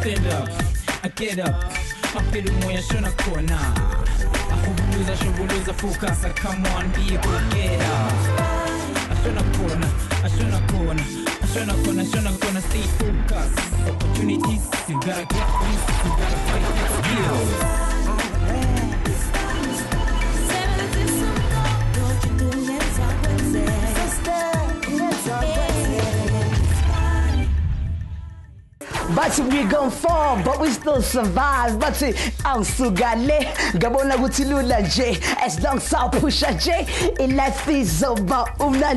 stand up, I get up. I feel moya shona kona. Shobuluza focus, come on, be a good get up. I shona kona, stay focused. Opportunities, you gotta get these, you gotta fight next deals. But we gon' fall, but we still survive. But I'm sugale, gabona gutilula J. As long as I push a J, it lets these over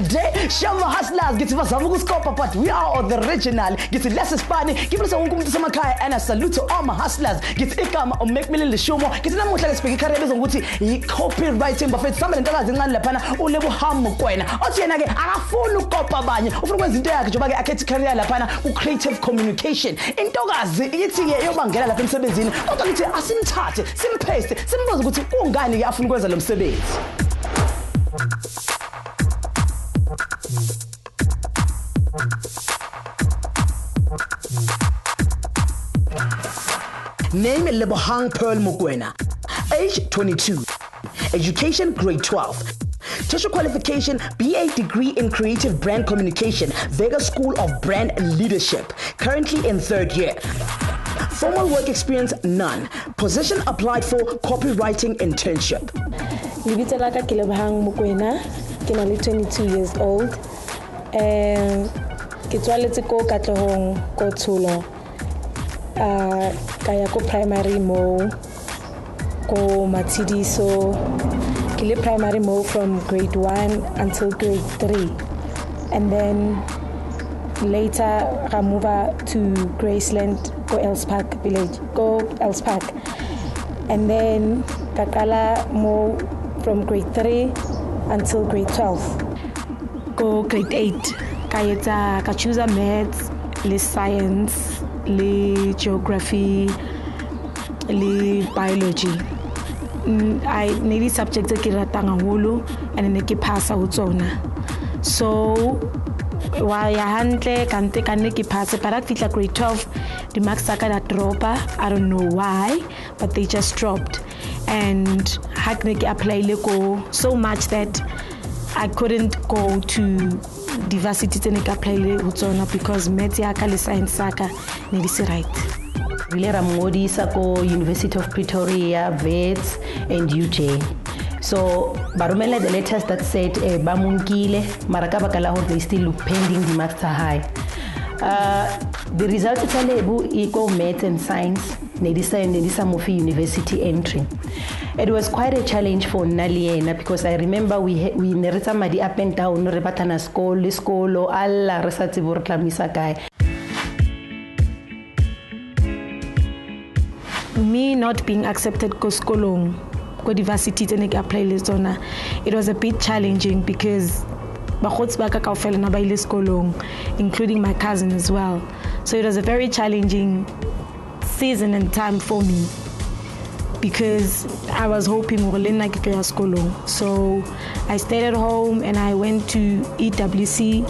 J. Show my hustlers, get to us, I'm going to scope, but we are all the original. Get to less Spani, give us a home to Samakai, and a salute to all my hustlers. Get Ikam or make me little show more. Get to the most like speaking carriers on Wuti, copywriting, but somebody does in Lapana, who level Hamu Quena. Otianage, I follow Copa Banya, over Wednesday, I get to carry Lapana, who creative communication. Intokazi ithi ke yobangela lapha emsebenzini kodwa ngithi asimthathe simpheste simbuze ukuthi ungani ke afuna ukwenza lo msebenzi. Name Lebohang Pearl Mokwena. Age 22. Education grade 12. Tertiary qualification, BA degree in Creative Brand Communication, Vega School of Brand Leadership. Currently in 3rd year. Formal work experience, none. Position applied for copywriting internship. Libitalaka Lebohang Mokwena, I'm 22 years old. Kitwaletse ko Katlehong ko Tshulo. Kaya ko primary mo ko Matsidiso. Kile primary mo from grade 1 until grade 3. And then later I moved to Graceland, go Elspark village, go Elspark. And then kakala mo from grade 3 until grade 12. Go grade 8. Kayeta kachuza maths, le science, le geography, le biology. I need subjects ke ratang haholo and ne ke passa ho tsona. So wa ya hantle kante kanne ke pass but at fitla grade 12 the marks ka da dropa. I don't know why, but they just dropped. And hakne ke apply le go so much that I couldn't go to diversity tene ke apply le ho tsona because maths ya ka le science saka ne di se right. Rile ramngodisa ko University of Pretoria, Wits and UJ. So barumela the letters that said bamunkile maraka bakala ho they still pending the master high. The result tsa lebu iko math and science nedisa Mofi University entry. It was quite a challenge for Naliena because I remember we nereta madi up and down re batana skolo alla re sa tsebo re tlamisa kae. Me not being accepted ko skolong ko diversity tene ke apply le tsona, it was a bit challenging because bagotsi ba ka kaofela na ba ile skolong, including my cousin as well. So it was a very challenging season and time for me because I was hoping gore le nna ke tlo ya skolong. So I stayed at home and I went to EWC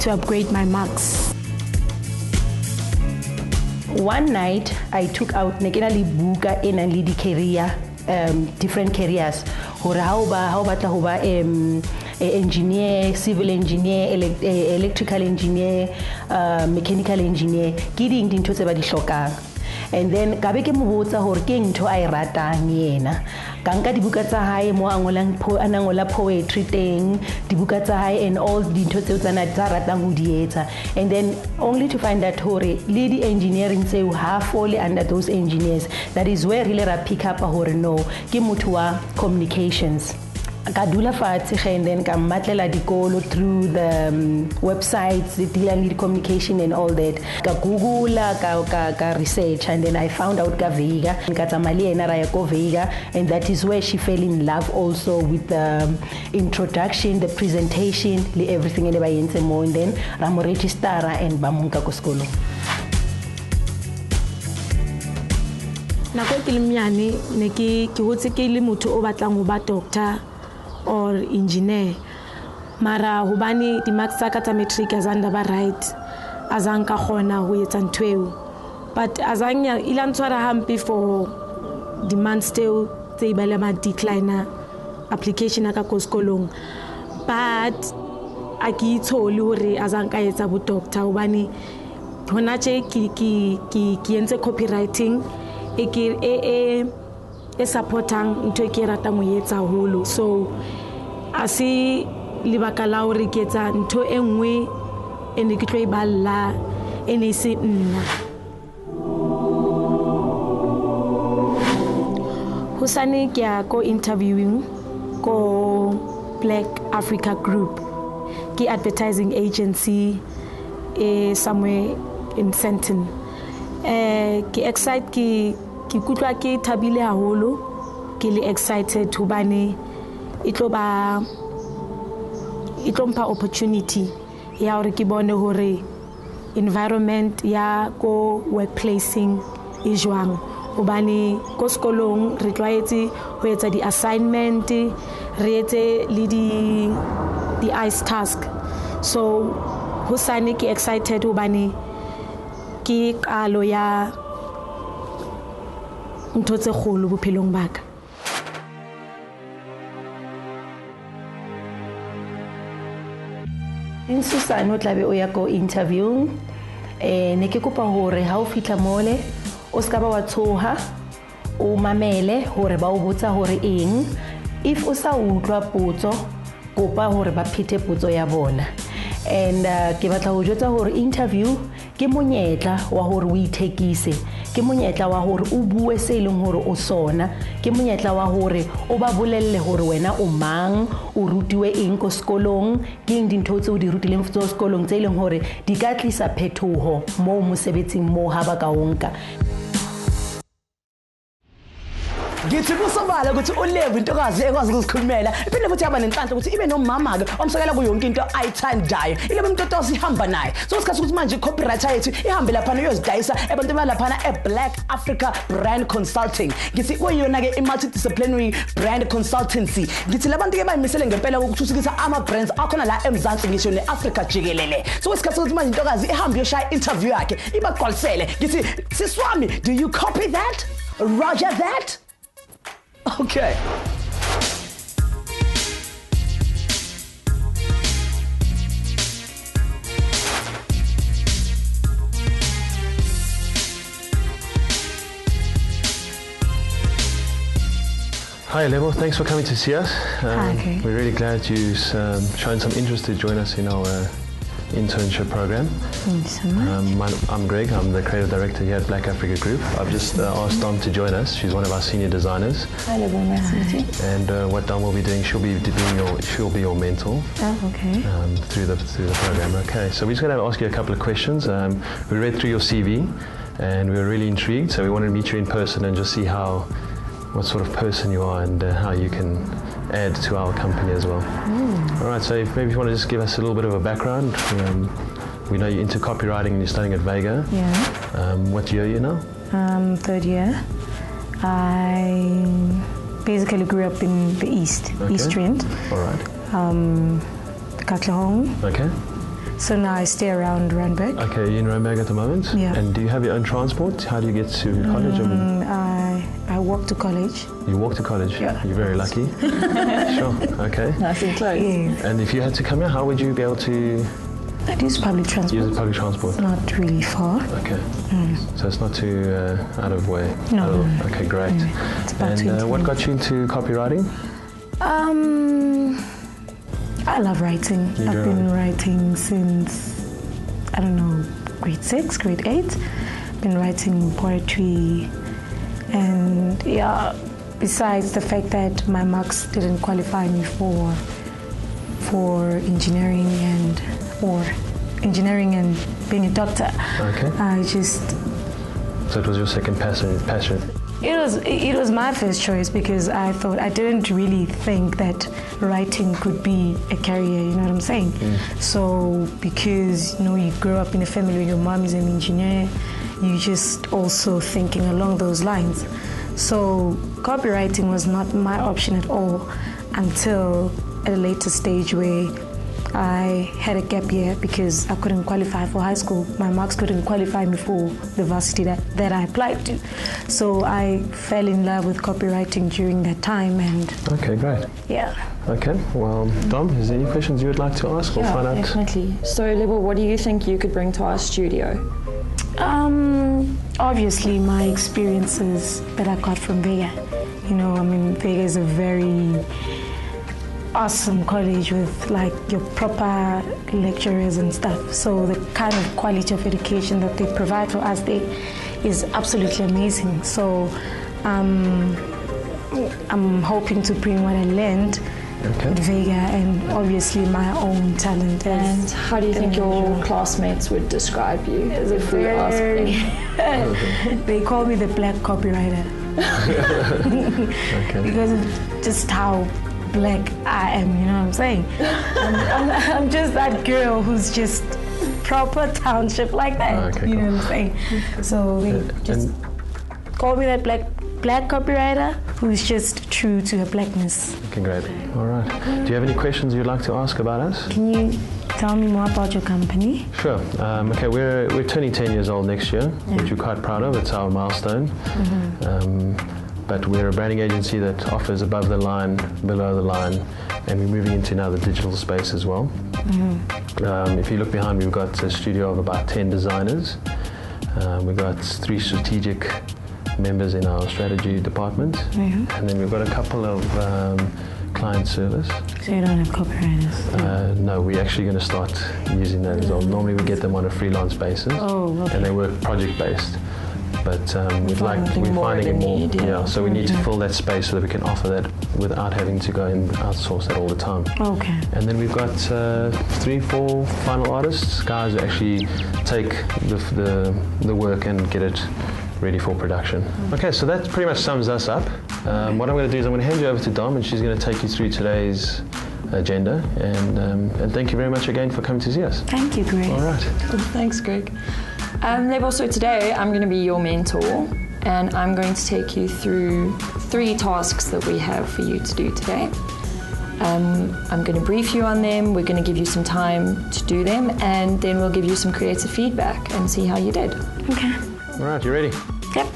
to upgrade my marks. One night I took out nekenali buka in a lead career, different careers. How ba engineer, civil engineer, electrical engineer, mechanical engineer. Kidding into the body shocker. And then kabeke mubotsa hore ke ntho a iratang yena kanka dibuka tsa hae mo anangola poetry teng dibuka tsa hae and all dintho tseo tsana tsa ratang ho di etsa, and then only to find that hore le di engineering tseo ha fall under those engineers. That is where really ra pick up hore no ke motho wa communications. Kadula fatshe and then ka matlela dikolo through the websites, the dealing with communication and all that. Ka Google ka research, and then I found out ka Vega nkatamali ena ra ya ko Vega, and that is where she fell in love also with the introduction, the presentation, everything ene ba yentse mo, and then ra mo register and ba monka ko skolo. Nako ke le myane ne ke hotse ke le motho o batlang ho ba doctor or engineer, mara hobane di marks tsa ka tsa matric azanda ba right azanka khona ho etsa ntweo but azange ilantshwara hampe for the months still tse ibale ma decliner application aka ko sekolong, but a ke ithole hore azanka etsa bo doctor hobane hona tje ke entse copywriting e supportang into ke ratang ho etsa holo, so asi libaka la hore ke etsa ntho e nngwe ene ke tlo e balla ene se nna. Hosane ke ya ko interviewing ko Black Africa Group, ke advertising agency somewhere in Sandton. Ke excited ke kutlwa ke thabile haholo, ke le excited hobane itlo mpha opportunity ya hore ke bone hore environment ya ko workplacing e jwang, hobane ko sekolong re tlwaetse ho etsa di assignment, re etse le di ice task, so hosane ke excited hobane ke qalo ya ntho tse kgolo bophelong ba ka. Susane o tlabe o ya ko interview, ne ke kopa hore ha o fitla mole o ska ba wa tshoha, o mamele hore ba o botsa hore eng, if o sa utlwa potso kopa hore ba phete potso ya bona. And ke batla ho jwetsa hore interview ke monyetla wa hore o ithekise, ke monyetla wa hore o bue se leng hore o sona, ke monyetla wa hore o ba bolelle hore wena o mang, o rutiwe eng ko sekolong, ke eng dintho tse o di rutileng tso sekolong tse leng hore di ka tlisa phethoho mo mosebetsing mo ha ba ka onka. Ngithi kusobala ukuthi uLevi intokazi ekwazi ukuzikhulumela iphinde futhi yaba nenhlanhla ukuthi ibe nomama ke omsekela kuyo yonke into ayithandayo, ilebe imtotosi ihamba naye. So isikhathi ukuthi manje copywriter yethu ihambe lapha uyozidayisa abantu balapha Black Africa Brand Consulting. Ngithi kuyona ke multidisciplinary brand consultancy. Ngithi labantu ke bayimisele ngempela ukuthuthukisa ama brands akhona la eMzansi ngisho neAfrica jikelele. So isikhathi ukuthi manje intokazi ihambe yoshaya interview yakhe ibaqwalisele. Ngithi siswami, do you copy that? Roger that? Okay. Hi Level, thanks for coming to see us. Okay. We're really glad you've shown some interest to join us in our internship program. Thank you so much. I'm Greg, I'm the creative director here at Black Africa Group. I've just asked Dom to join us. She's one of our senior designers. Hi, Level, nice to meet you. And what Dom will be doing, she'll be your mentor. Oh, okay. Through the program. Okay, so we're just going to ask you a couple of questions. We read through your CV and we were really intrigued, so we wanted to meet you in person and just see what sort of person you are and how you can add to our company as well. All right, so maybe if you want to just give us a little bit of a background. We know you're into copywriting and you're studying at Vega. Yeah. What year are you now? Third year. I basically grew up in the East, Okay. East Rand. All right. Katlehong. Okay. So now I stay around Randburg. Okay, you're in Randburg at the moment? Yeah. And do you have your own transport? How do you get to college? I walk to college. You walk to college? Yeah. You're very lucky. Sure, okay. Nice and close. Yeah. And if you had to come here, how would you be able to I use public transport. use public transport? Not really far. Okay. So it's not too out of way? No, at all? no. Okay, great. It's about 20 And what minutes. got you into copywriting? I love writing. You I've do been writing since, I don't know, grade 6, grade 8. Been writing poetry, and yeah, besides the fact that my marks didn't qualify me for engineering and being a doctor. Okay. I just, So it was your second passion. it was my first choice because I didn't really think that writing could be a career, you know what I'm saying? So because you grow up in a family where your mom is an engineer, you just also thinking along those lines. So copywriting was not my option at all until at a later stage where I had a gap year because I couldn't qualify for high school. My marks couldn't qualify me for the varsity that I applied to. So I fell in love with copywriting during that time, and Okay, great. yeah. Okay, well, Dom, is there any questions you would like to ask or find out? Definitely. So, Lebo, what do you think you could bring to our studio? Obviously my experiences that I got from Vega. You know, I mean, Vega is a very awesome college with like your proper lecturers and stuff. So the kind of quality of education that they provide for us there is absolutely amazing. So I'm hoping to bring what I learned at Vega and obviously my own talent. And how do you think your classmates would describe you if we ask them? They call me the black copywriter. Because of just how black I am, you know what I'm saying? I'm just that girl who's just proper township like that. You know what I'm saying? So they just call me that black copywriter who's just true to her blackness. Okay, great. All right. Do you have any questions you'd like to ask about us? Can you tell me more about your company? Sure. Okay, we're turning 10 years old next year, which we're quite proud of. It's our milestone. But we're a branding agency that offers above the line, below the line, and we're moving into now the digital space as well. If you look behind me, we've got a studio of about 10 designers. We've got 3 strategic members in our strategy department, and then we've got a couple of client service. So you don't have copywriters? No, we're actually going to start using that as well. Normally we get them on a freelance basis, and they work project-based. But we're finding it more, so we need to fill that space so that we can offer that without having to go and outsource that all the time. Okay. And then we've got 3-4 final artists, guys who actually take the work and get it ready for production. Okay, so that pretty much sums us up. What I'm going to do is I'm going to hand you over to Dom, and she's going to take you through today's agenda. And thank you very much again for coming to see us. Thank you, Greg. All right. Thanks, Greg. Lebo, so today I'm going to be your mentor, and I'm going to take you through 3 tasks that we have for you to do today. I'm going to brief you on them, we're going to give you some time to do them, and then we'll give you some creative feedback and see how you did. Okay. All right, you ready? Yep.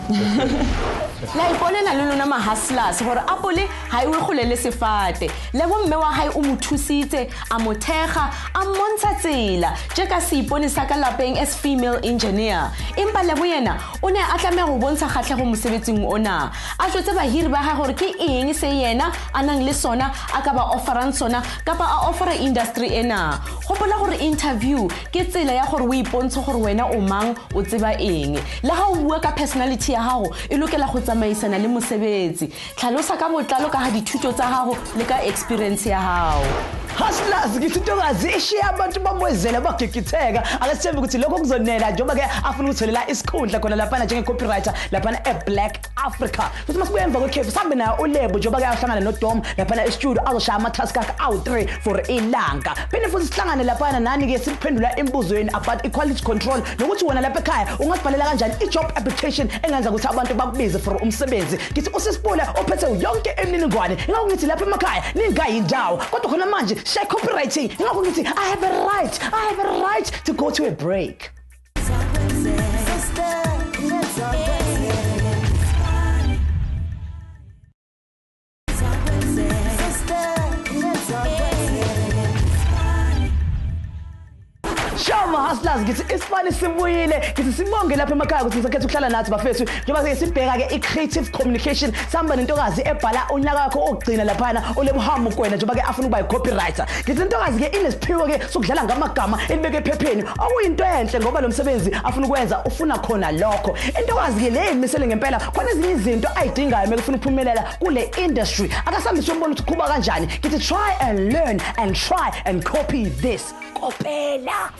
La iponela le lona ma hustlers gore apole ha e golele sefate le bo mme wa hae o mothusitse a mothega a montsha tsela je ka se ipone sa ka lapeng as female engineer empa le bo yena o ne a tlame go bontsha kgatlhe go mosebetsing ona a tlotse ba hiri ba ga gore ke eng se yena anang le sona a ka ba offerang sona ka ba a offera industry ena go bona gore interview ke tsela ya gore o ipontshe gore wena o mang o tseba eng le ha o bua ka personality ya gago e lokela go tsamaisana le mosebetsi tlhalosa ka botlalo ka ha dithuto tsa gago le ka experience ya gago hustlers ngithintokazi ishiya abantu bamwezela bagigitheka akasithembe ukuthi lokho kuzonela njengoba ke afuna ukutholela isikhundla khona lapha njenge copywriter lapha eBlack Africa futhi masibuye emva kwekhefu sambe nayo uLebo njengoba ke ahlangana noDom lapha estudio azoshaya ama-task akhe awu-3 for ilanga phinde futhi sihlangane lapha nani ke siphendula imbuzweni about equality control nokuthi wena lapha ekhaya ungasibhalela kanjani i-job application engenza ukuthi abantu bakubize for umsebenzi ngithi usisipule ophethe yonke emininingwane ingakho ngithi lapha emakhaya ningayindawo kodwa khona manje share copywriting ingakho ngithi I have a right to go to a break. Shama hustlers ngithi iSpani sibuyile ngithi sibonge lapha emakhaya ukuthi ngisakhetha ukuhlala nathi bafethu njengoba sibheka ke i-creative communication samba nentokazi ebhala unyaka wakho okugcina lapha olebuhamba kwena njengoba ke afuna ukuba i-copywriter ngithi intokazi ke inesiphiwo ke sokudlala ngamagama elibeke ephepheni okuyinto enhle ngoba lo msebenzi afuna ukwenza ufuna khona lokho intokazi ke le imisele ngempela khona ezinye izinto ayidingayo mekufuna uphumelela kule industry akasambise umbona ukuthi kuba kanjani ngithi try and learn and try and copy this kopela.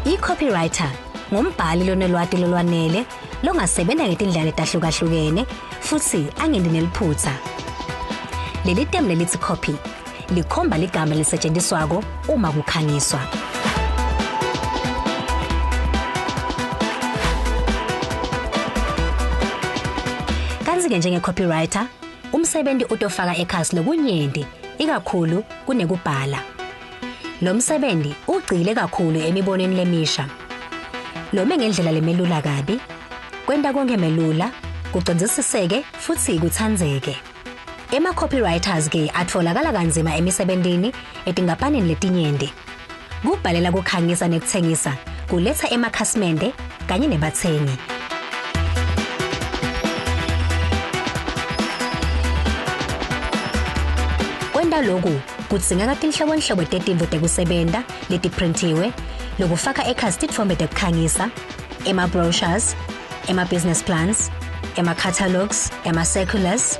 I-copywriter ngumbhali lonelwati lolwanele longasebenza ngetindlela etahlukahlukene futhi angene neliphutha. Leli temu lelithi copy likhomba ligama lisetshenziswako uma kukhangiswa. Futhi ke njenge copywriter umsebenzi utofaka ekhasi lokunyenti ikakhulu kunekubhala. Lo msebenzi ugcile kakhulu emibonweni lemisha. Lo mengendlela lemelula kabi kwenta konke melula kucondisiseke futhi kuthandzeke. Ema copywriters ke atfolakala kanzima emisebenzini etingapaneni letinyenti. Kubhalela kukhangisa nekuthengisa kuletha emakhasimende kanye nebathengi. Kwenda lokhu kudzingeka tinhlobonhlobo tetimvo tekusebenta letiprintiwe lokufaka ekhasi titfombe tekukhangisa, ema-brochures, ema-business plans, ema-catalogs, ema-circulars,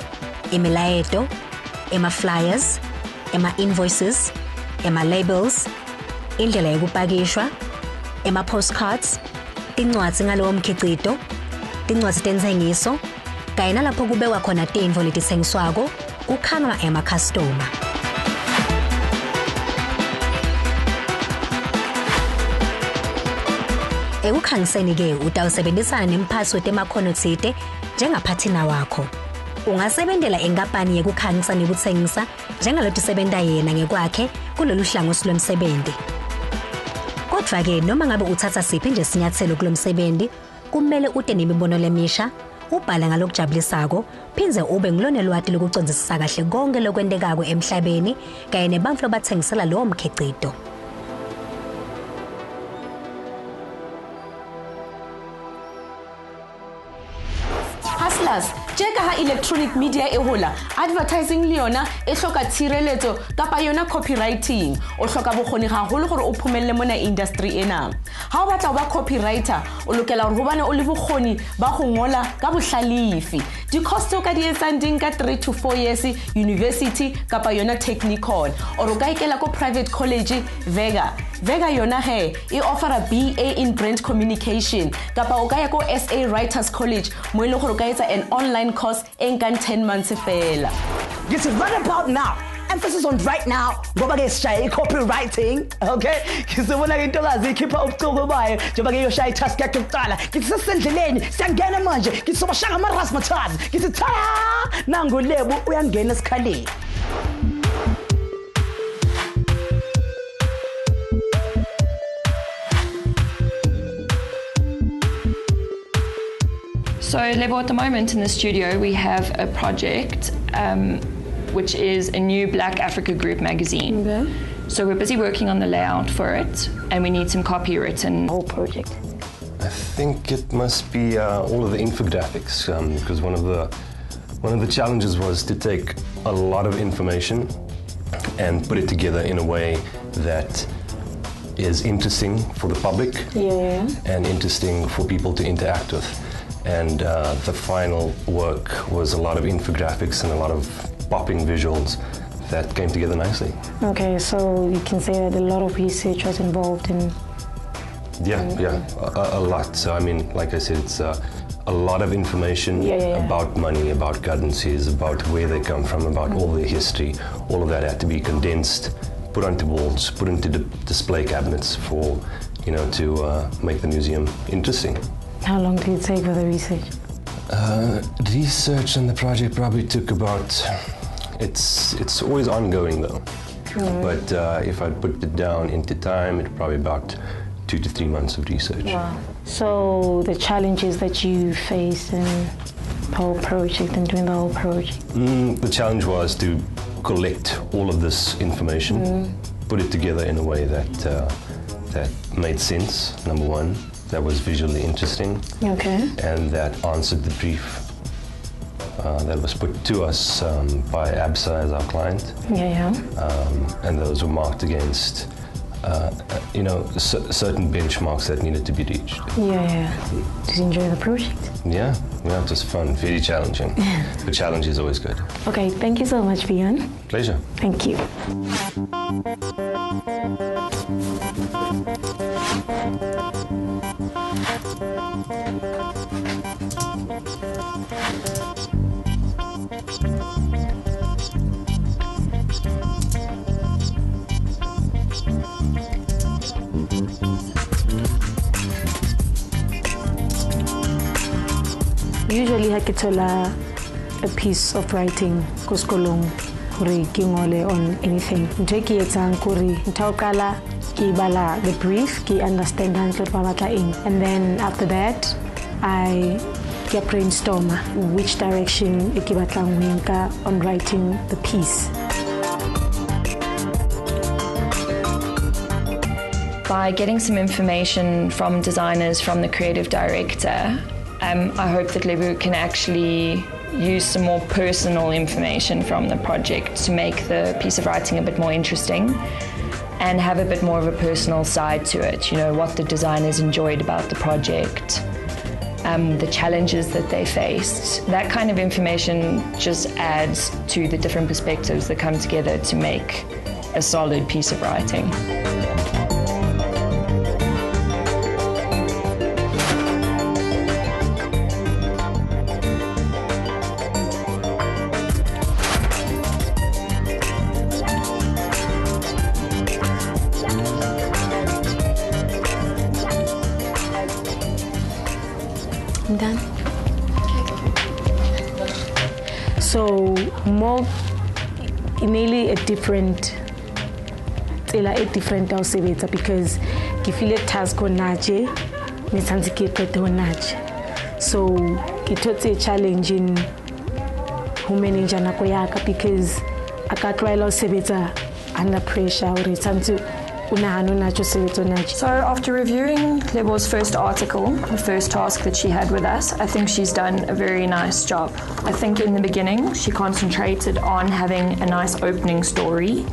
imilayeto, ema-flyers, ema-invoices, ema-labels, indlela yokupakishwa, ema-postcards, tincwadzi ngalowo mkhicito, tincwadzi tentsengiso, kanye nalapho kubekwa khona tintfo letitsengiswako kukhanga ema-customer. Ekukhangiseni ke utawusebenzisana nemphathi wetemakhono tsite njengaphathina wakho. Ungasebentela enkampani yekukhangisa nekutsengisa njengalotisebenta yena ngekwakhe kulolu hlangosi lomsebenzi. Kodwa ke noma ngabe uthatha siphi nje sinyathelo kulomsebenzi, kumele ute nemibono lemisha, ubhala ngalokujabulisako, phinze ube ngilone lwati lokucondzisisa kahle konke lokwendekako emhlabeni kanye nebantfu lobathengisela lowo mkhicito. Hustlers, cheka ha electronic media e hola, advertising le yona e hloka tshireletso kapa yona copywriting. O hloka bokgoni haholo gore o phumelle mona industry ena. Ha o batla ba copywriter, o lokela gore ho bana o le bokgoni ba go ngola ka bohlalifi. Di cost ka di etsanding ka 3 to 4 years university kapa yona technical. O ro ka ikela ko private college Vega. Vega yona he e offer a BA in brand communication kapa o ka ya ko SA Writers College mo ile gore ka etsa an online course en kan 10 months fela. This is right about now. Emphasis on right now. Ngoba ke sishaya copywriting, okay? Kisibona ke intokazi ikhipha ubuciko bayo njengoba ke yoshaya task yakhe kuqala. Kisisendleleni siyangena manje. Kisobashaka ama rasmatazi. Kisithala nangu lebu uyangena esikhaleni. So Lebo, at the moment in the studio we have a project which is a new Black Africa Group magazine. Okay. So we're busy working on the layout for it and we need some copy written. Whole project. I think it must be all of the infographics because one of the challenges was to take a lot of information and put it together in a way that is interesting for the public and interesting for people to interact with. And the final work was a lot of infographics and a lot of popping visuals that came together nicely. Okay, so you can say that a lot of research was involved in... A lot. So I mean, like I said, it's a lot of information about money, about currencies, about where they come from, about all their history. All of that had to be condensed, put onto walls, put into display cabinets for, to make the museum interesting. How long did it take for the research? Research on the project probably took about, it's always ongoing though. But if I put it down into time, it's probably about 2 to 3 months of research. Wow. So the challenges that you faced in the whole project and doing the whole project? The challenge was to collect all of this information, put it together in a way that made sense, number one. That was visually interesting, and that answered the brief that was put to us by ABSA as our client. And those were marked against, certain benchmarks that needed to be reached. Did you enjoy the project? Yeah, it was fun, very challenging. But challenge is always good. Okay, thank you so much, Bian. Pleasure. Thank you. Usually, hakitola a piece of writing ko sekolong hore ke ngole on anything. Ntho e ke etsang kore ntho o qala ke bala the brief, ke understand hantle ba batla eng, and then after that I get brainstorm which direction ke batlang ho nka on writing the piece. By getting some information from designers, from the creative director, I hope that Lebu can actually use some more personal information from the project to make the piece of writing a bit more interesting and have a bit more of a personal side to it. You know, what the designers enjoyed about the project, the challenges that they faced. That kind of information just adds to the different perspectives that come together to make a solid piece of writing. I'm done. So more nearly a different how sebetsa, because ke feel it task ho naje me tshantse ke qete ho naje, so ke thotse challenge in ho manage nako ya ka, because aka tlwaela ho sebetsa under pressure hore tshantse. So after reviewing Lebo's first article, the first task that she had with us, I think she's done a very nice job. I think in the beginning she concentrated on having a nice opening story.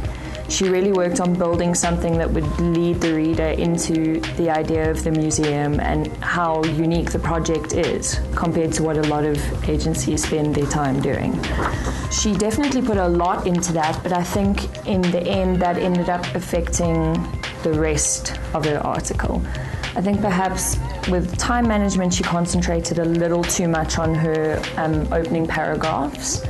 She really worked on building something that would lead the reader into the idea of the museum and how unique the project is compared to what a lot of agencies spend their time doing. She definitely put a lot into that, but I think in the end that ended up affecting the rest of her article. I think perhaps with time management she concentrated a little too much on her opening paragraphs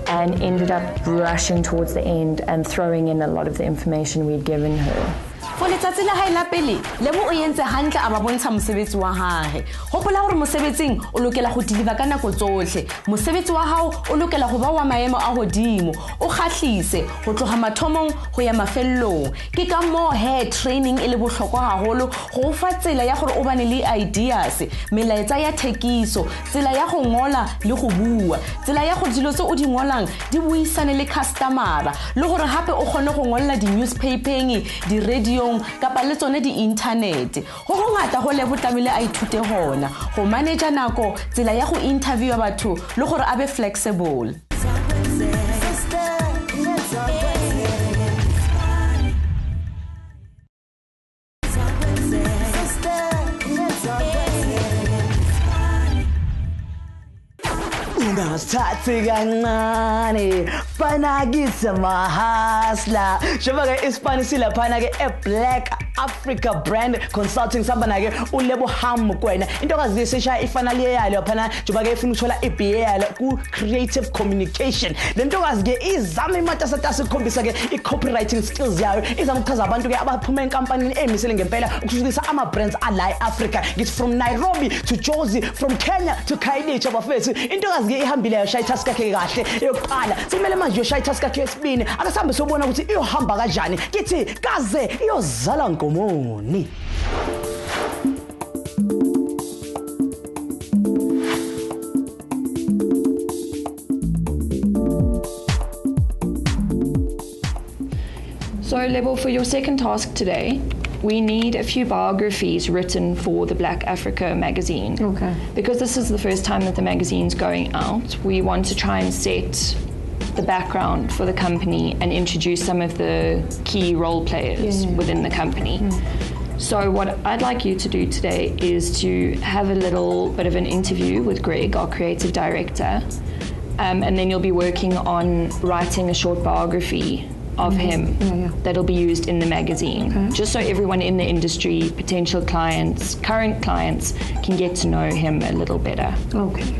and ended up rushing towards the end and throwing in a lot of the information we'd given her. For letsatsi la hae la pele Lebo o entse hantle a ba bontsha mosebetsi wa hae. Hopola hore mosebetsing o lokela go deliver ka nako tsohle. Mosebetsi wa hao o lokela go ba wa maemo a hodimo, o kgahlise go tloga mathomong go ya mafellong. Ke ka mo hair training e le bohlokwa haholo go fa tsela ya gore o bane le ideas, melaetsa ya thekiso, tsela ya go ngola le go bua, tsela ya go dilo tse o di ngolang di buisane le customer, le gore hape o kgone go ngolla di newspapering, di radio kapa le tsone di internet. Go ngata go Lebo tlamile a ithute hona go manage nako, tsela ya go interview batho le gore a be flexible. Ungasithathe kancane fana kisama hustler njengoba ke iSpani silaphana ke eBlack Africa Brand Consulting sabana ke uLebo Hamkwena intokazi lesisha ifanali yayo phana njengoba ke ifuna ukuthola iBA yayo ku creative communication. Lentokazi ke izama imatasatasa ikhombisa ke i-copywriting skills yayo, izama ukuchaza abantu ke abaphuma enkampanini emisele ngempela ukuthuthukisa ama brands ala eAfrica. It's from Nairobi to Jozi, from Kenya to Kailicha bafethu. Intokazi ke ihambile yashaya task yakhe kahle yokuqala, sekumele manje yoshaya task yakhe yesibini akasambe sobona ukuthi iyohamba kanjani, kithi kaze iyozala ngomoni. So Lebo, for your second task today, we need a few biographies written for the Black Africa magazine. Okay. Because this is the first time that the magazine's going out, we want to try and set the background for the company and introduce some of the key role players within the company. So what I'd like you to do today is to have a little bit of an interview with Greg, our creative director, and then you'll be working on writing a short biography of him that'll be used in the magazine, just so everyone in the industry, potential clients, current clients, can get to know him a little better. Okay.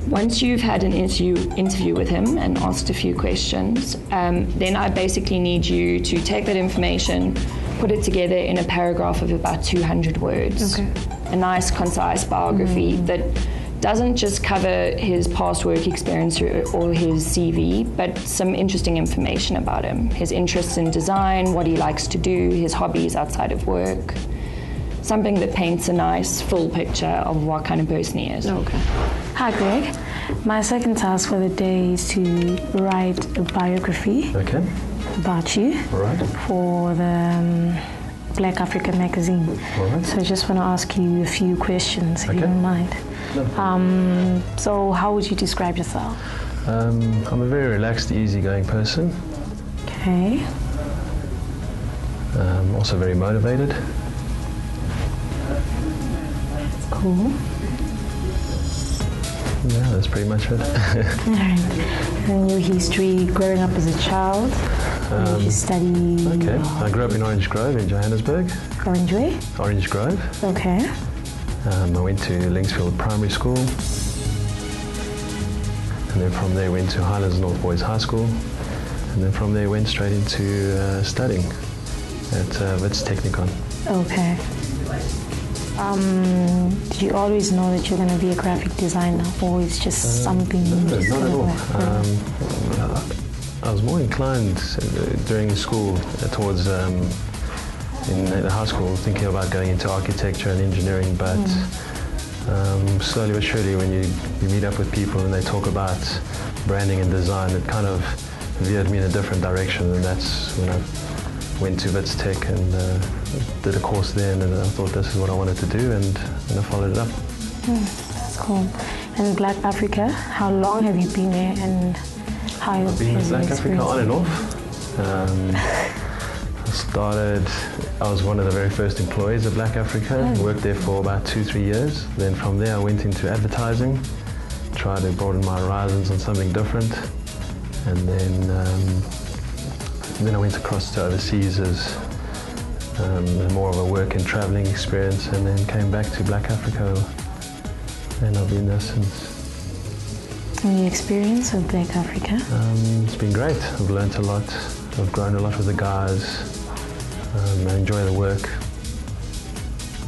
Once you've had an interview with him and asked a few questions, then I basically need you to take that information, put it together in a paragraph of about 200 words. Okay. A nice, concise biography that doesn't just cover his past work experience or his CV, but some interesting information about him. His interests in design, what he likes to do, his hobbies outside of work. Something that paints a nice full picture of what kind of person he is. Okay. Hi, Greg. My second task for the day is to write a biography about you for the Black Africa magazine. So I just want to ask you a few questions, if you don't mind. So how would you describe yourself? I'm a very relaxed, easygoing person. Okay. Also very motivated. Cool. Yeah, that's pretty much it. Alright. And your history growing up as a child? Did you study? Okay. I grew up in Orange Grove in Johannesburg. Orange way? Orange Grove. Okay. I went to Linksfield Primary School. And then from there went to Highlands North Boys High School. And then from there went straight into studying at Wits Technikon. Okay. Did you always know that you're going to be a graphic designer, or it's just something? No, not at all. I was more inclined during school towards, in the high school, thinking about going into architecture and engineering, but slowly but surely when you meet up with people and they talk about branding and design, it kind of veered me in a different direction, and that's when I went to Wits Tech and did a course there, and I thought this is what I wanted to do, and I followed it up. That's cool. And Black Africa, how long have you been there, and how I've been in Black Africa on and off. I was one of the very first employees at Black Africa, worked there for about 2-3 years. Then from there I went into advertising, tried to broaden my horizons on something different, and then I went across to overseas as more of a work and traveling experience, and then came back to Black Africa, and I've been there since. And your experience with Black Africa? It's been great. I've learned a lot. I've grown a lot with the guys. I enjoy the work,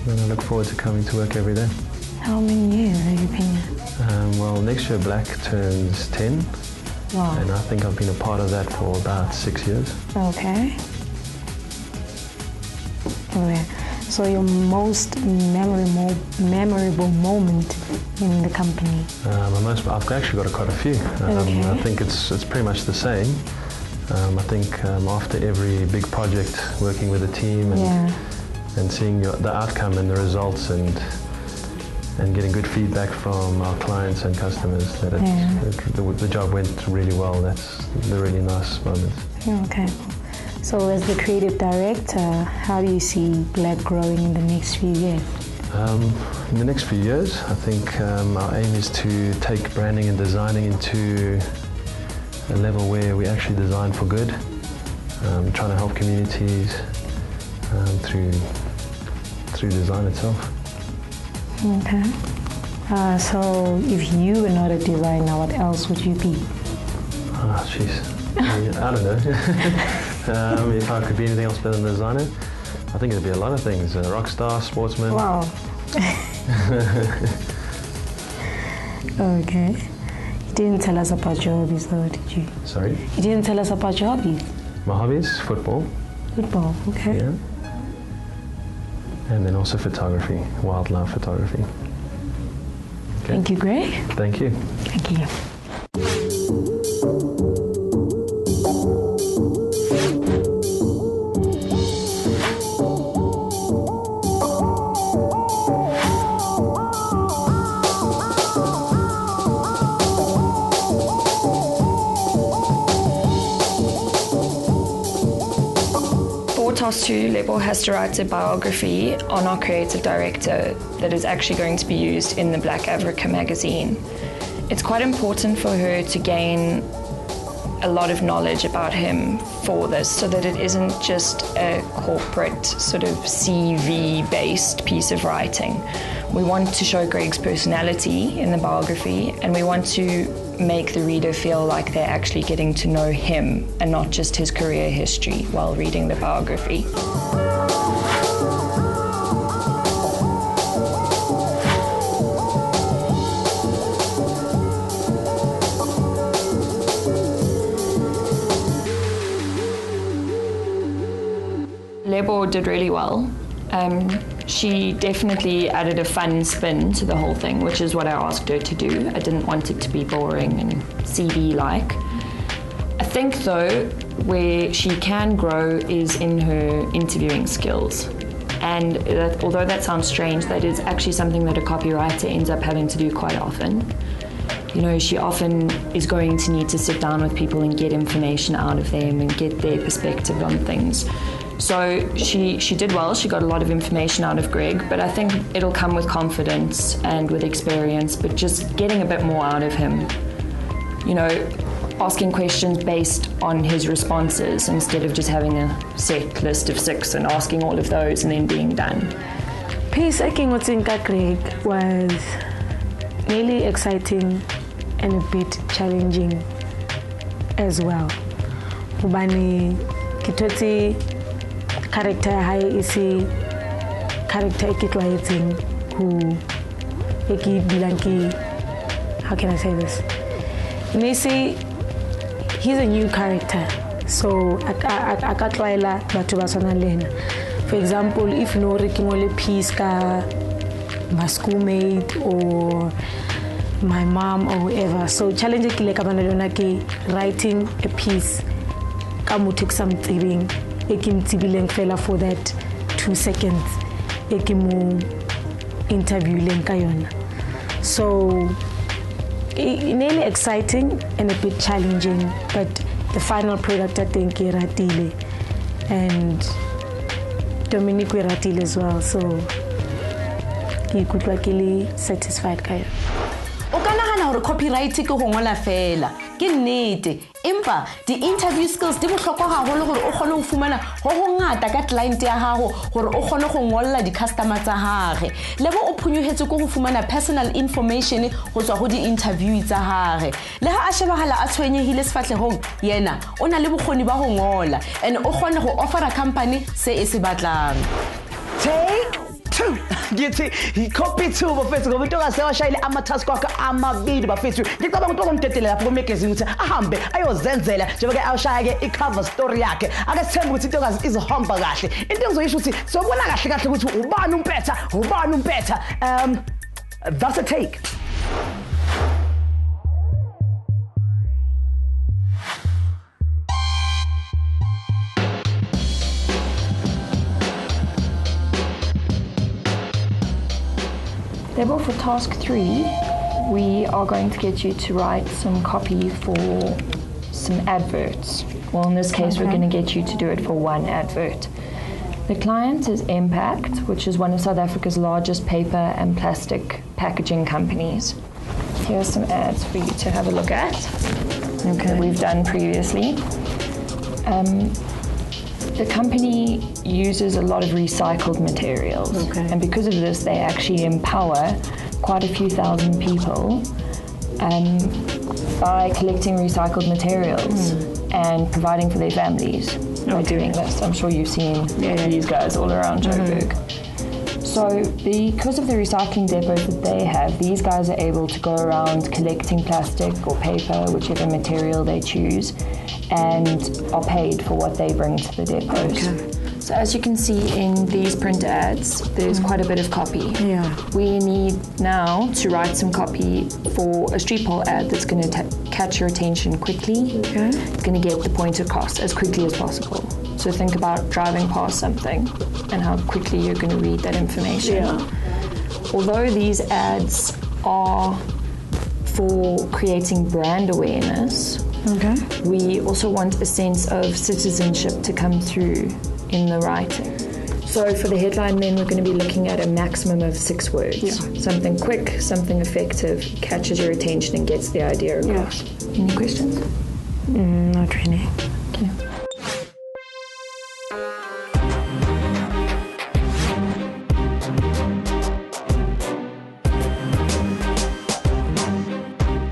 and I look forward to coming to work every day. How many years have you been here? Well, next year Black turns 10. Wow. And I think I've been a part of that for about 6 years. Okay. Okay. So your most memorable moment in the company? I've actually got quite a few. I think it's pretty much the same. I think after every big project, working with a team and seeing the outcome and the results and getting good feedback from our clients and customers that the job went really well. That's the really nice moment. Okay. So as the creative director, how do you see Black growing in the next few years? In the next few years, I think our aim is to take branding and designing into a level where we actually design for good, trying to help communities through design itself. Okay. So if you were not a designer, what else would you be? Jeez. I don't know. If I could be anything else better than a designer, I think it'd be a lot of things. A rock star, sportsman. Wow. Okay. You didn't tell us about your hobbies though, did you? Sorry? You didn't tell us about your hobbies? My hobbies? Football. Football, okay. Yeah. And then also photography, wildlife photography. Okay. Thank you, Greg. Thank you. Thank you. Lebo has to write a biography on our creative director that is actually going to be used in the Black Africa magazine. It's quite important for her to gain a lot of knowledge about him for this, so that it isn't just a corporate sort of CV-based piece of writing. We want to show Greg's personality in the biography, and we want to make the reader feel like they're actually getting to know him and not just his career history while reading the biography. Lebo did really well. She definitely added a fun spin to the whole thing, which is what I asked her to do. I didn't want it to be boring and CV-like. I think, though, where she can grow is in her interviewing skills. And although that sounds strange, that is actually something that a copywriter ends up having to do quite often. You know, she often is going to need to sit down with people and get information out of them and get their perspective on things. So she did well. She got a lot of information out of Greg, but I think it'll come with confidence and with experience, but just getting a bit more out of him. You know, asking questions based on his responses instead of just having a set list of 6 and asking all of those and then being done. Piece I think what's in Greg was really exciting and a bit challenging as well. Ubani kitoti character high isi character ekitwaeting who eki bilanki, how can I say this? Nisi, he's a new character, so akatwaela batu basona lena. For example, if no rekingole piece ka my schoolmate or my mom or whoever, so challenge kile kabana ke writing a piece kamutik something ekim tibileng fela for that 2 seconds ekimu interview lenkayona. So nearly exciting and a bit challenging, but the final product I think iratile and Dominic iratile as well, so he could luckily satisfied kayo. O kana hana hore copywriting ke ho ngola fela ke nnete empa di interview skills di bohlokwa haholo hore o kgone ho fumana ho ngata ka client ya gago hore o kgone go ngolla di customer tsa gage. Lebo o phunyuhetse go fumana personal information go tswa go di interview tsa gage. Le ha a shebahala a tshwenyehile sefatlehong yena o na le bokgoni ba ho ngola and o kgone go offer a company se e se batlang. Take 2. Ngithi copy 2 bafethu ngoba into kasewashayile ama-task wakhe amabili bafethu. Ngicabanga ukuthi okumtetelela lapho kumagazine ukuthi ahambe ayozenzela njengoba awushaya ke i-cover story yakhe. Ake sithembe ukuthi into kazi izohamba kahle. Into engizoyisho ukuthi sobona kahle ukuthi ubani umpetha. That's a take. Therefore, for task 3, we are going to get you to write some copy for some adverts. Well, in this case, we're going to get you to do it for one advert. The client is Impact, which is one of South Africa's largest paper and plastic packaging companies. Here are some ads for you to have a look at that we've done previously. The company uses a lot of recycled materials, and because of this, they actually empower quite a few thousand people by collecting recycled materials and providing for their families by doing this. I'm sure you've seen these guys all around Joburg. So because of the recycling depots that they have, these guys are able to go around collecting plastic or paper, whichever material they choose, and are paid for what they bring to the depots. So as you can see in these print ads, there's quite a bit of copy. We need now to write some copy for a street pole ad that's going to catch your attention quickly. It's going to get the point across as quickly as possible. So think about driving past something and how quickly you're going to read that information. Although these ads are for creating brand awareness, we also want a sense of citizenship to come through in the writing. So for the headline then, we're going to be looking at a maximum of 6 words. Something quick, something effective, catches your attention and gets the idea across. Any questions? Not really. Okay.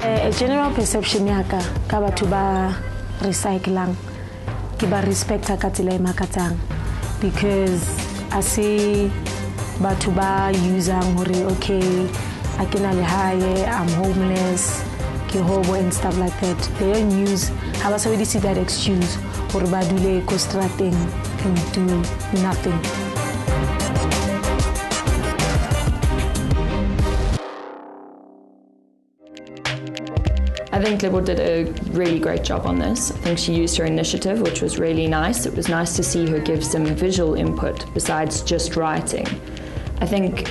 A general perception yaka ka batho ba recyclang ke ba respecta ka tsela e makatsang, because I see batho ba usang hore okay a ke na le hae, I'm homeless, ke Jehovah and stuff like that. They don't use, how I already see that excuse, or badule kostrating can do nothing. I think Lebo did a really great job on this. I think she used her initiative, which was really nice. It was nice to see her give some visual input besides just writing. I think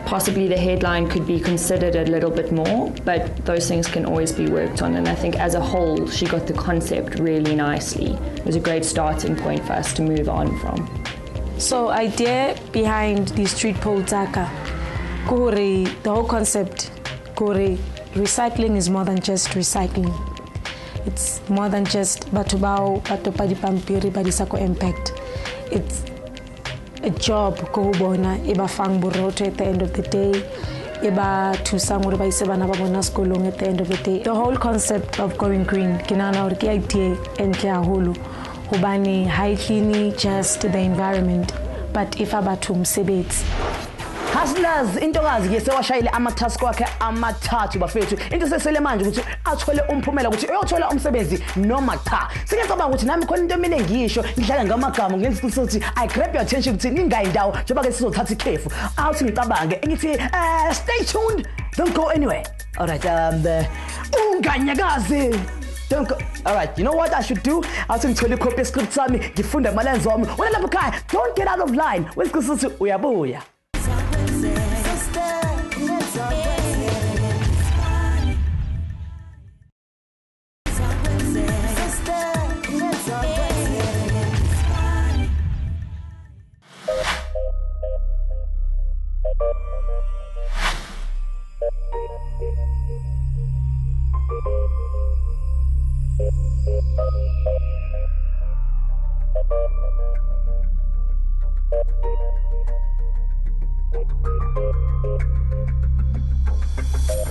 possibly the headline could be considered a little bit more, but those things can always be worked on. And I think as a whole, she got the concept really nicely. It was a great starting point for us to move on from. So idea behind the street pole taka, the whole concept, recycling is more than just recycling. It's more than just batubao, batopadi pampiri, badisako impact. It's a job kohubona eba fang boroto at the end of the day, eba tusangure ba isebana ba bona skolong at the end of the day. The whole concept of going green, kinana or ke idea entle haholo. Hobane hygiene just the environment, but if abathu umsebenzi. Hustlers intokazi ke sewashayile ama-task wakhe amathathu bafethu into sesele manje ukuthi athole umphumela ukuthi uyothola umsebenzi noma cha. Singicabanga ukuthi nami khona into emile ngisho ngidlala ngamagama ngenza ukuthi I grab your attention ukuthi ningayi ndawo njengoba ke sizothatha ikhefu awuthi ngicabange ngithi stay tuned, don't go anywhere. All right, unganyakazi. Don't go. All right, you know what I should do? I'll ngithole icopy yescript sami ngifunda amalenzi wami. Wena lapha ekhaya, don't get out of line. Wesiqisithi uyabuya.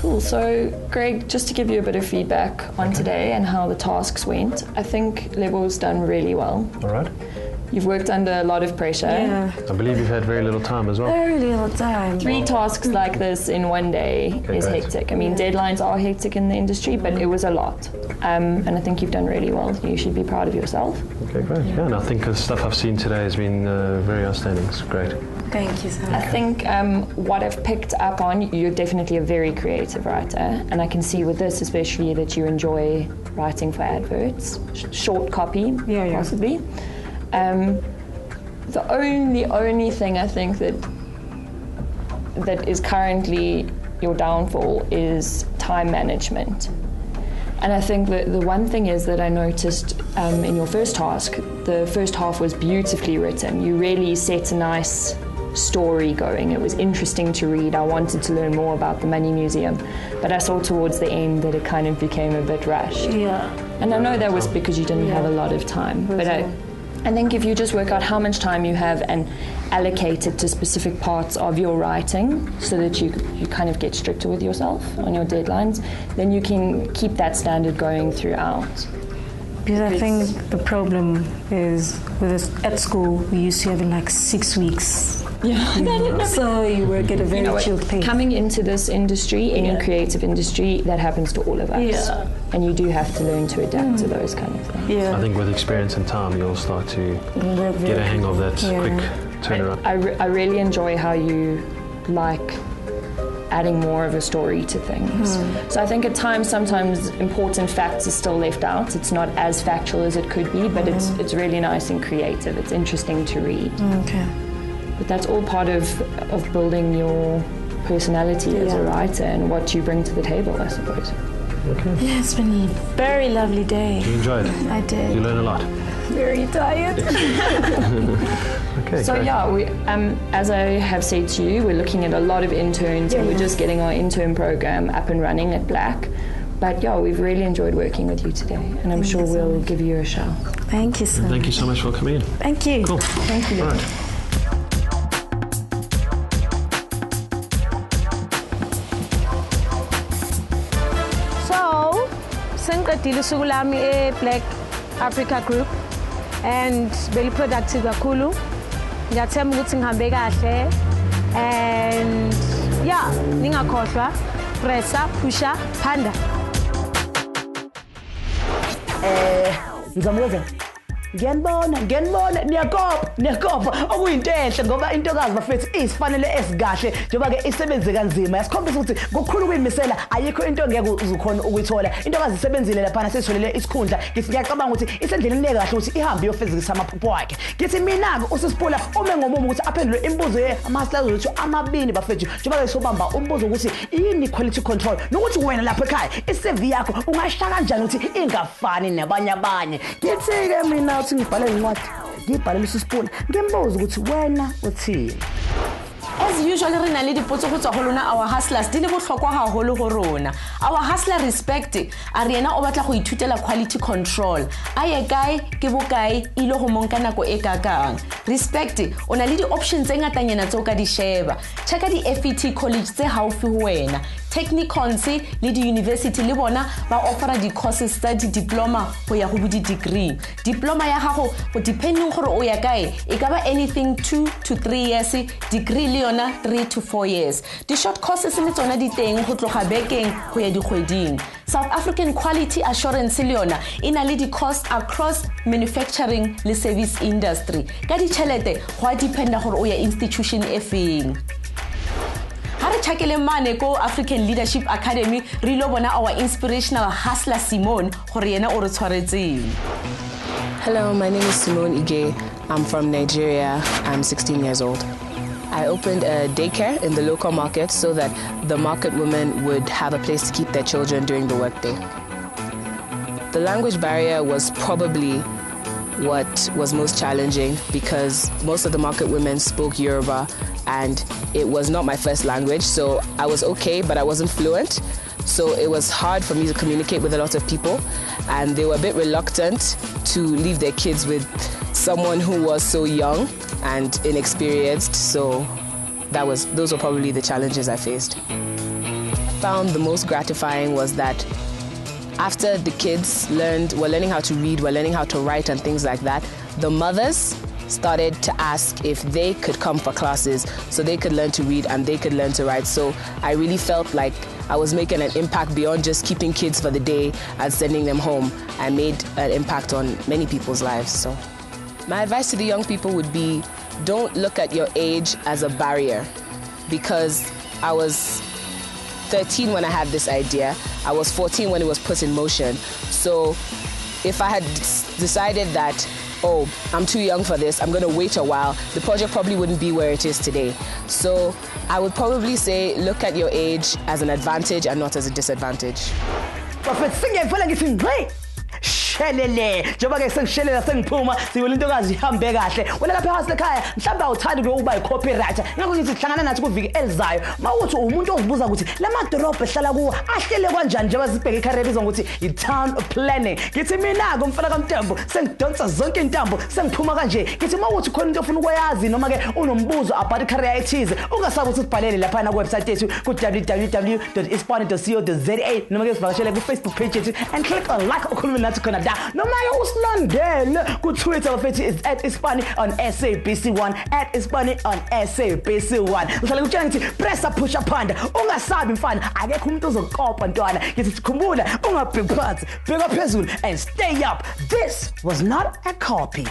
Cool. So, Greg, just to give you a bit of feedback on today and how the tasks went, I think Lebo's done really well. All right. You've worked under a lot of pressure. Yeah. I believe you've had very little time as well. Very little time. 3 tasks like this in one day is great. hectic. I mean, deadlines are hectic in the industry, but it was a lot. And I think you've done really well. You should be proud of yourself. Okay, great. Yeah, and I think the stuff I've seen today has been very outstanding. It's great. Thank you, sir. I think what I've picked up on, you're definitely a very creative writer. And I can see with this especially that you enjoy writing for adverts, short copy, possibly. The only thing I think that is currently your downfall is time management. And I think that the one thing is that I noticed in your first task, the first half was beautifully written. You really set a nice story going. It was interesting to read. I wanted to learn more about the Money Museum, but I saw towards the end that it kind of became a bit rushed. Yeah. And I know that was because you didn't have a lot of time, but I think if you just work out how much time you have and allocate it to specific parts of your writing so that you kind of get stricter with yourself on your deadlines, then you can keep that standard going throughout. Because I think the problem is with us at school, we used to have in like 6 weeks. Yeah. So you work at a very chilled pace. Coming into this industry, any creative industry, that happens to all of us. Yeah. And you do have to learn to adapt to those kind of things. Yeah. I think with experience and time, you'll start to get a hang of that quick turnaround. I really enjoy how you like adding more of a story to things. So I think at times, sometimes important facts are still left out. It's not as factual as it could be, but it's really nice and creative. It's interesting to read. Okay. But that's all part of building your personality as a writer and what you bring to the table, I suppose. Okay. Yeah, it's been a very lovely day. You enjoyed it? I did. You learn a lot? Very tired. Okay, So great. yeah, we, as I have said to you, we're looking at a lot of interns and we're just getting our intern program up and running at Black. But yeah, we've really enjoyed working with you today and I'm sure we'll give you a shout. Thank you, sir. Thank you so much for coming in. Thank you. Cool. Thank you. All right. So, sengiqedile usuku lami e-Black Africa Group and very productive kakhulu. Ngiyathemba ukuthi ngihambe kahle and yeah, ningakhohlwa pressa, pusha, phanda. ngizamukwenza ngiyanibona niyakopa okuyinto enhle ngoba intokazi bafethu isifanele esikahle njengoba ke isebenze kanzima yasikhombisa ukuthi ngokukhulu kuyimisela ayikho into ngeke uzukhona ukuyithola intokazi isebenzile lapha sesitholele isikhundla ngithi ngiyacabanga ukuthi isendleleni le kahle ukuthi ihambe iyofezekisa amaphupho akhe ngithi mina ke usisipula ume ngomumo ukuthi aphendule imibuzo ama-hustlers wethu amabili bafethu njengoba ke sobamba umbuzo ukuthi yini quality control nokuthi wena lapha ekhaya i-CV yakho ungashaya kanjani ukuthi ingafani nabanye ngithi ke mina uthi ngibhale incwadi ngibhalele usisipula ngimbuza ukuthi wena uthini. As usual re na le dipotso go tswa go lona our hustlers di le bohlokwa haholo go rona. Our hustler respect a re ena o batla go ithutela quality control a ye kae ke bokae ile go monka nako e kakang. Respect o na le di options tse ngatanyana tse o ka di sheba checka di FET college tse haufi ho wena Technicons le di university le bona ba offera di courses tsa di diploma go ya go di degree. Diploma ya gago go depending gore o ya kae e ka ba anything 2 to 3 years, degree le yona 3 to 4 years. Di short courses le tsona di teng go tloga bekeng go ya dikgweding. South African Quality Assurance le yona ina le di course across manufacturing le service industry. Ka di chelete go a dependa gore o ya institution e feng. Hare chakele mane ko African Leadership Academy re lo bona our inspirational hustler Simone gore yena o re tshwaretseng. Hello, my name is Simone Ige. I'm from Nigeria. I'm 16 years old. I opened a daycare in the local market so that the market women would have a place to keep their children during the workday. The language barrier was probably what was most challenging because most of the market women spoke Yoruba and it was not my first language, so I was okay, but I wasn't fluent. So it was hard for me to communicate with a lot of people, and they were a bit reluctant to leave their kids with someone who was so young and inexperienced. So those were probably the challenges I faced. I found the most gratifying was that after the kids were learning how to read, were learning how to write and things like that, the mothers started to ask if they could come for classes so they could learn to read and they could learn to write. So I really felt like I was making an impact beyond just keeping kids for the day and sending them home. I made an impact on many people's lives. So my advice to the young people would be, don't look at your age as a barrier, because I was 13 when I had this idea. I was 14 when it was put in motion. So if I had decided that, oh, I'm too young for this, I'm going to wait a while, the project probably wouldn't be where it is today. So I would probably say look at your age as an advantage and not as a disadvantage. Shelele njengoba ke sengishelela sengiphuma siyole intokazi ihambe kahle wena lapha ekhaya ekhaya mhlawumbe awuthandi ukuba copywriter ngakho ngithi sihlangana nathi kuviki elizayo mawuthi umuntu ozibuza ukuthi lamadorobha ehlala kuwo ahlele kanjani njengoba sibheke icareer bizwa ukuthi i-town planning ngithi mina ke umfana kaMtembu sengidonsa zonke intambo sengiphuma kanje ngithi mawuthi khona into ofuna ukwazi noma ke unombuzo about icareer ethize ungasabi ukuthi sibhalele lapha na website yethu ku www.ispani.co.za noma ke sivakashele ku Facebook page yethu and click on like ukhulume nathi khona da noma ke usilandele ku Twitter bafethi is @ispani on SABC1 @ispani on SABC1 uhlale ukutshela ngithi press up push up panda ungasabi mfana akekho umuntu ozokopa ntwana ngithi sikhumbula ungabheki phansi bheka phezulu and stay up. This was not a copy.